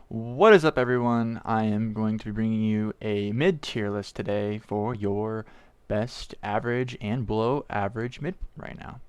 What is up, everyone? I am going to be bringing you a mid-tier list today for your best average and below average mid right now.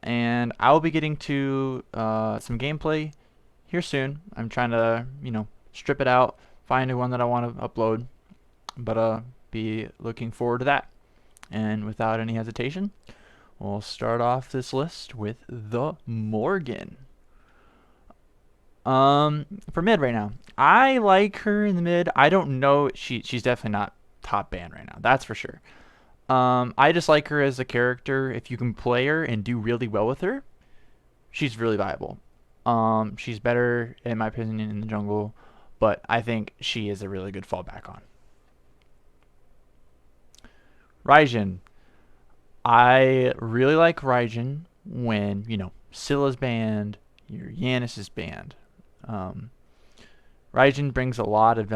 And I'll be getting to some gameplay here soon. I'm trying to, strip it out, find a one that I want to upload, but be looking forward to that. And without any hesitation, we'll start off this list with the Morgan. For mid right now, I like her in the mid. I don't know. She's definitely not top ban right now. That's for sure. I just like her as a character. If you can play her and do really well with her, she's really viable. She's better in my opinion in the jungle, but I think she is a really good fallback on. Raijin. I really like Raijin when, SCYLLA's banned, your Yanis is banned. Um, Raijin brings a lot of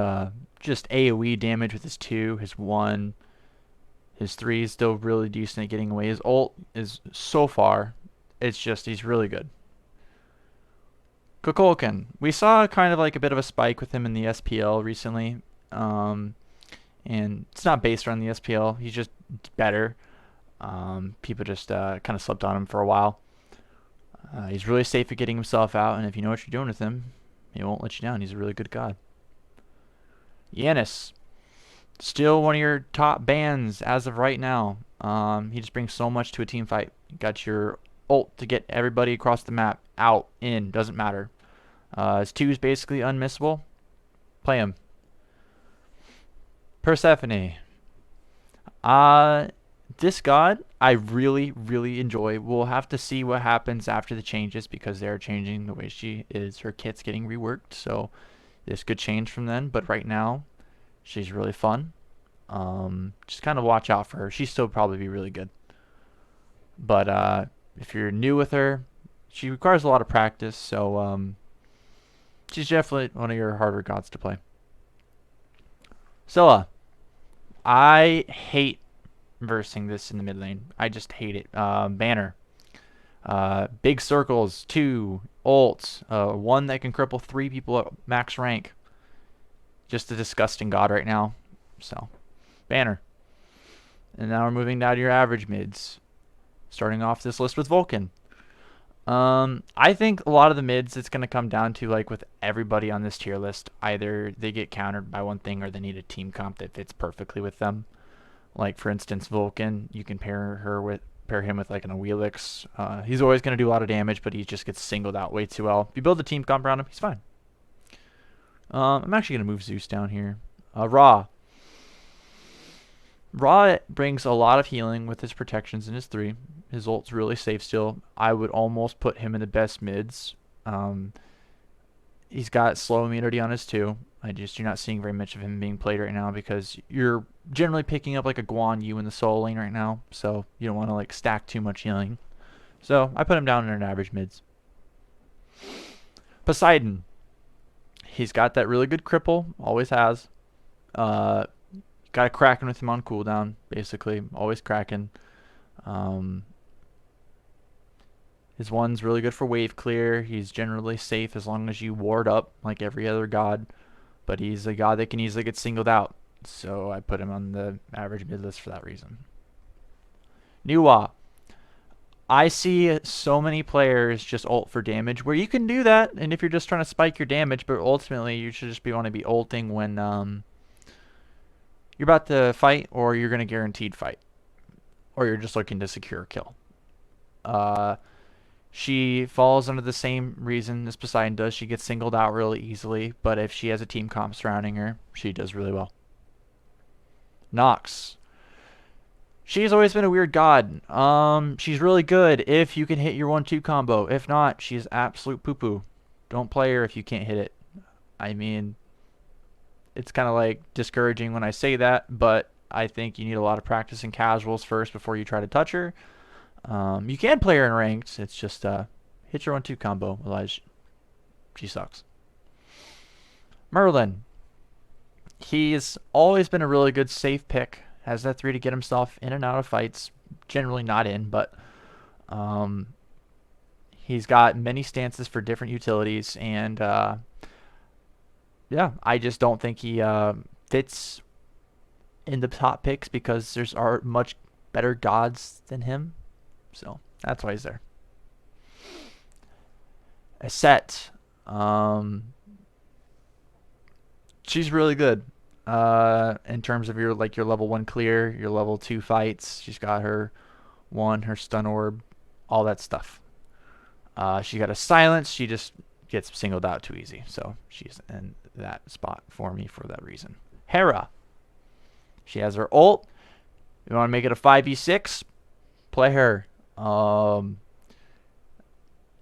just AoE damage with his 2, his 1. His 3 is still really decent at getting away. His ult is so far, it's just, he's really good. Kukulkan. We saw kind of like a bit of a spike with him in the SPL recently. And it's not based around the SPL. He's just better. People just kind of slept on him for a while. He's really safe at getting himself out, and if you know what you're doing with him, he won't let you down. He's a really good god. Yanis. Still one of your top bans as of right now. He just brings so much to a team fight. You got your ult to get everybody across the map. Out, in, doesn't matter. His 2 is basically unmissable. Play him. Persephone. This god I really, really enjoy. We'll have to see what happens after the changes because they're changing the way she is. Her kit's getting reworked, so this could change from then. But right now, she's really fun. Just kind of watch out for her. She'll still probably be really good. But if you're new with her, she requires a lot of practice, so she's definitely one of your harder gods to play. SCYLLA. I hate versing this in the mid lane. I just hate it. Banner. Big circles, 2 ults, 1 that can cripple 3 people at max rank. Just a disgusting god right now. So, Banner. And now we're moving down to your average mids. Starting off this list with Vulcan. I think a lot of the mids it's going to come down to, like with everybody on this tier list, either they get countered by one thing or they need a team comp that fits perfectly with them. Like for instance, Vulcan, you can pair him with like an Awilix. He's always going to do a lot of damage, but he just gets singled out way too well. If you build a team comp around him, he's fine. I'm actually going to move Zeus down here. Ra. Ra brings a lot of healing with his protections in his 3. His ult's really safe still. I would almost put him in the best mids. He's got slow immunity on his 2. You're not seeing very much of him being played right now because you're generally picking up like a Guan Yu in the solo lane right now, so you don't want to like stack too much healing. So I put him down in an average mids. Poseidon. He's got that really good cripple, always has. Got a Kraken with him on cooldown, basically, always Kraken. His 1's really good for wave clear. He's generally safe as long as you ward up like every other god. But he's a god that can easily get singled out. So I put him on the average mid list for that reason. Nuwa. I see so many players just ult for damage where you can do that. And if you're just trying to spike your damage, but ultimately you should just want to be ulting when you're about to fight or you're going to guaranteed fight. Or you're just looking to secure a kill. She falls under the same reason as Poseidon does. She gets singled out really easily, but if she has a team comp surrounding her, she does really well. Nox. She's always been a weird god. She's really good if you can hit your 1-2 combo. If not, she's absolute poo-poo. Don't play her if you can't hit it. I mean, it's kind of like discouraging when I say that, but I think you need a lot of practice in casuals first before you try to touch her. You can play her in ranked. It's just hit your 1-2 combo. Otherwise, she sucks. Merlin. He's always been a really good safe pick. Has that 3 to get himself in and out of fights. Generally not in, but he's got many stances for different utilities, and yeah, I just don't think he fits in the top picks because there's are much better gods than him. So that's why he's there. A set. Um, she's really good. In terms of your like your level 1 clear, your level 2 fights. She's got her one, her stun orb, all that stuff. She got a silence. She just gets singled out too easy. So she's in that spot for me for that reason. Hera. She has her ult. You want to make it a 5v6? Play her.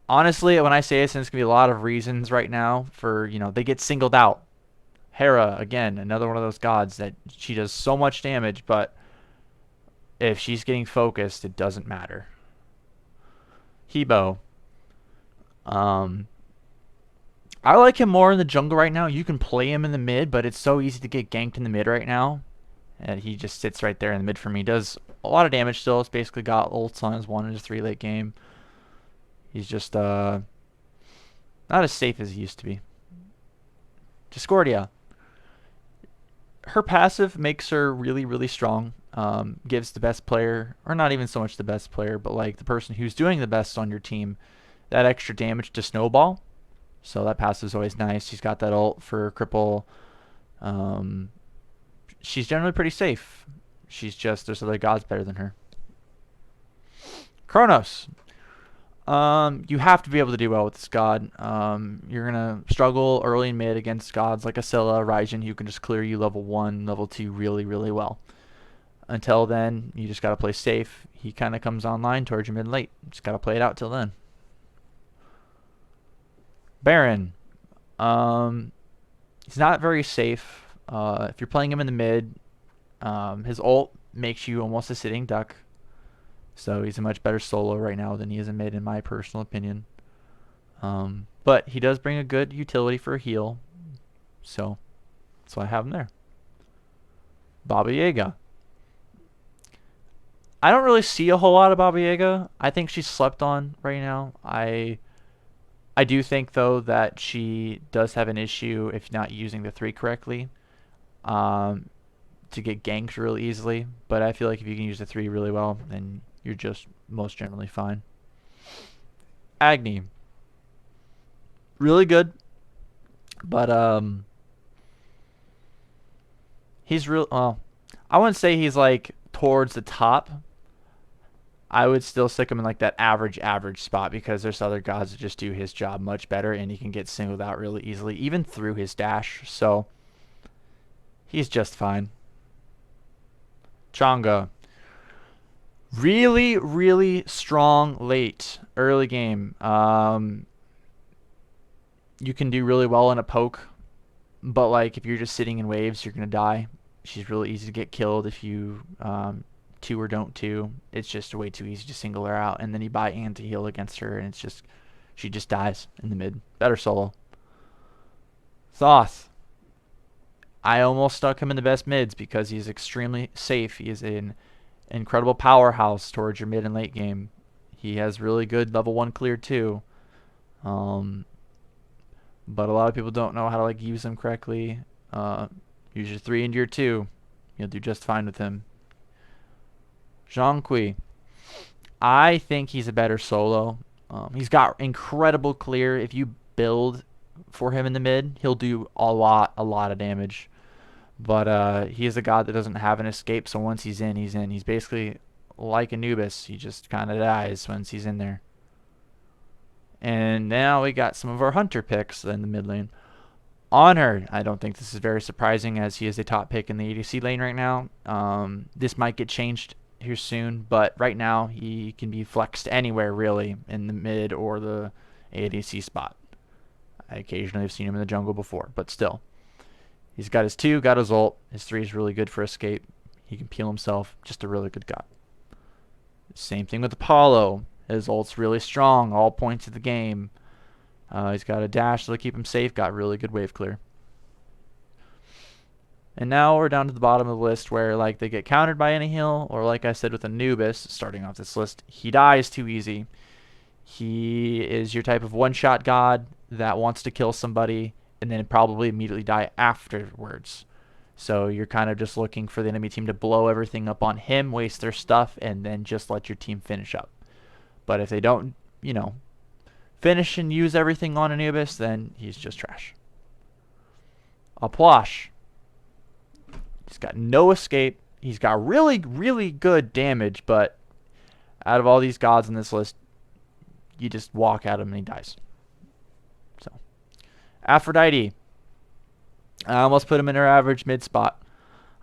Honestly, when I say this, there's going to be a lot of reasons right now for, they get singled out. Hera, again, another one of those gods that she does so much damage, but if she's getting focused, it doesn't matter. Hebo. I like him more in the jungle right now. You can play him in the mid, but it's so easy to get ganked in the mid right now. And he just sits right there in the mid for me. Does a lot of damage still. It's basically got ults on his 1 and his 3 late game. He's just not as safe as he used to be. Discordia. Her passive makes her really, really strong. Gives the best player, or not even so much the best player, but like the person who's doing the best on your team, that extra damage to snowball. So that passive is always nice. She's got that ult for cripple. She's generally pretty safe. She's just, there's other gods better than her. Kronos. You have to be able to do well with this god. You're going to struggle early and mid against gods like SCYLLA, Raijin, who can just clear you level 1, level 2 really, really well. Until then, you just got to play safe. He kind of comes online towards your mid and late. Just got to play it out till then. Baron. He's not very safe. If you're playing him in the mid, his ult makes you almost a sitting duck. So he's a much better solo right now than he is in mid, in my personal opinion. But he does bring a good utility for a heal. So that's why I have him there. Baba Yaga. I don't really see a whole lot of Baba Yaga. I think she's slept on right now. I do think, though, that she does have an issue if not using the 3 correctly. To get ganked really easily. But I feel like if you can use the 3 really well, then you're just most generally fine. Agni. Really good. But, he's real, well, I wouldn't say he's like towards the top. I would still stick him in like that average spot because there's other gods that just do his job much better and he can get singled out really easily, even through his dash. So he's just fine. Chang'e. Really, really strong late early game. You can do really well in a poke, but like if you're just sitting in waves, you're gonna die. She's really easy to get killed if you 2 or don't 2. It's just way too easy to single her out, and then you buy anti-heal against her, and it's just she just dies in the mid. Better solo. Thoth. I almost stuck him in the best mids because he's extremely safe. He is an incredible powerhouse towards your mid and late game. He has really good level 1 clear too. But a lot of people don't know how to like use him correctly. Use your 3 into your 2. You'll do just fine with him. Zhongqi. I think he's a better solo. He's got incredible clear. If you build for him in the mid, he'll do a lot of damage. But he is a god that doesn't have an escape, so once he's in, he's in. He's basically like Anubis. He just kind of dies once he's in there. And now we got some of our hunter picks in the mid lane. Honor. I don't think this is very surprising as he is a top pick in the ADC lane right now. This might get changed here soon, but right now he can be flexed anywhere really in the mid or the ADC spot. I occasionally have seen him in the jungle before, but still. He's got his 2, got his ult. His 3 is really good for escape. He can peel himself. Just a really good god. Same thing with Apollo. His ult's really strong, all points of the game. He's got a dash to keep him safe. Got really good wave clear. And now we're down to the bottom of the list where like they get countered by any heal, or like I said with Anubis, starting off this list, he dies too easy. He is your type of one-shot god that wants to kill somebody and then probably immediately die afterwards. So you're kind of just looking for the enemy team to blow everything up on him, waste their stuff, and then just let your team finish up. But if they don't, finish and use everything on Anubis, then he's just trash. Aplosh. He's got no escape. He's got really, really good damage, but out of all these gods in this list, you just walk at him and he dies. So, Aphrodite. I almost put him in her average mid spot.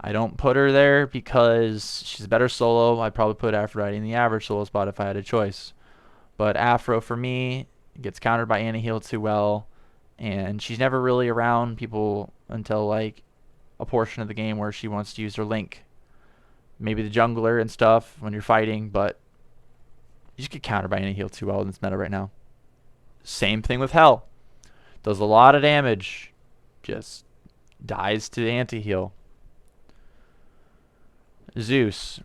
I don't put her there because she's a better solo. I'd probably put Aphrodite in the average solo spot if I had a choice. But Aphro, for me, gets countered by Anti-Heal too well. And she's never really around people until like a portion of the game where she wants to use her Link. Maybe the jungler and stuff when you're fighting, but you just get countered by Anti-Heal too well in this meta right now. Same thing with Hell. Does a lot of damage. Just dies to the Anti-Heal. Zeus.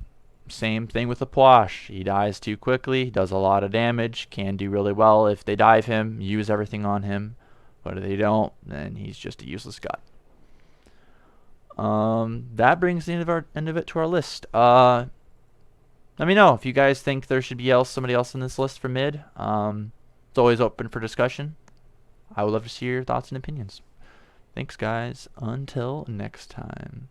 Same thing with the Plosh. He dies too quickly, does a lot of damage, can do really well if they dive him, use everything on him. But if they don't, then he's just a useless god. That brings the end of it to our list. Let me know if you guys think there should be somebody else in this list for mid. It's always open for discussion. I would love to see your thoughts and opinions. Thanks, guys. Until next time.